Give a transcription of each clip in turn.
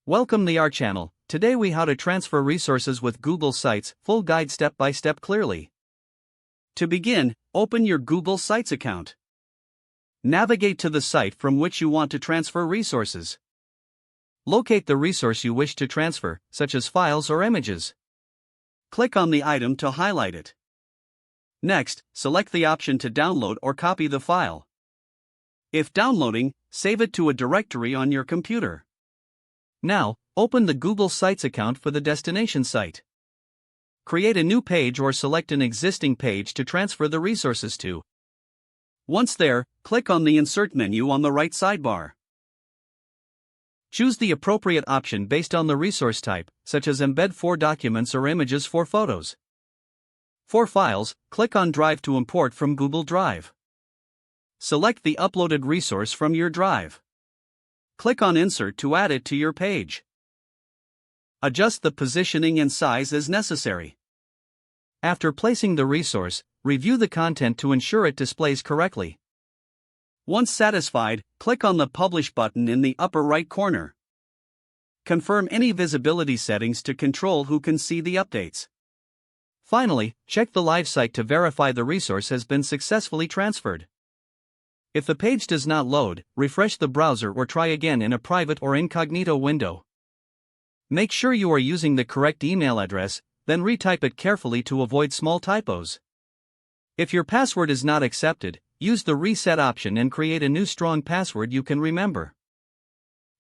Welcome to our channel. Today we how to transfer resources with Google Sites, full guide step by step clearly. To begin, open your Google Sites account. Navigate to the site from which you want to transfer resources. Locate the resource you wish to transfer, such as files or images. Click on the item to highlight it. Next, select the option to download or copy the file. If downloading, save it to a directory on your computer. Now, open the Google Sites account for the destination site. Create a new page or select an existing page to transfer the resources to. Once there, click on the Insert menu on the right sidebar. Choose the appropriate option based on the resource type, such as Embed for documents or Images for photos. For files, click on Drive to import from Google Drive. Select the uploaded resource from your drive. Click on Insert to add it to your page. Adjust the positioning and size as necessary. After placing the resource, review the content to ensure it displays correctly. Once satisfied, click on the Publish button in the upper right corner. Confirm any visibility settings to control who can see the updates. Finally, check the live site to verify the resource has been successfully transferred. If the page does not load, refresh the browser or try again in a private or incognito window. Make sure you are using the correct email address, then retype it carefully to avoid small typos. If your password is not accepted, use the reset option and create a new strong password you can remember.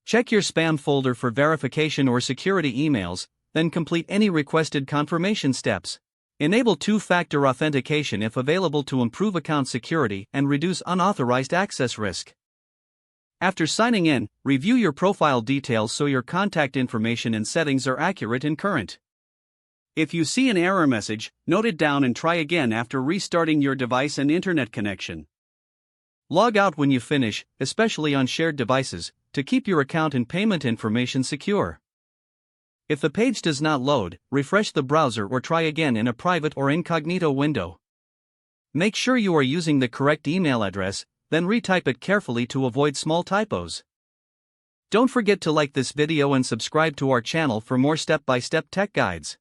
Check your spam folder for verification or security emails, then complete any requested confirmation steps. Enable two-factor authentication if available to improve account security and reduce unauthorized access risk. After signing in, review your profile details so your contact information and settings are accurate and current. If you see an error message, note it down and try again after restarting your device and internet connection. Log out when you finish, especially on shared devices, to keep your account and payment information secure. If the page does not load, refresh the browser or try again in a private or incognito window. Make sure you are using the correct email address, then retype it carefully to avoid small typos. Don't forget to like this video and subscribe to our channel for more step-by-step tech guides.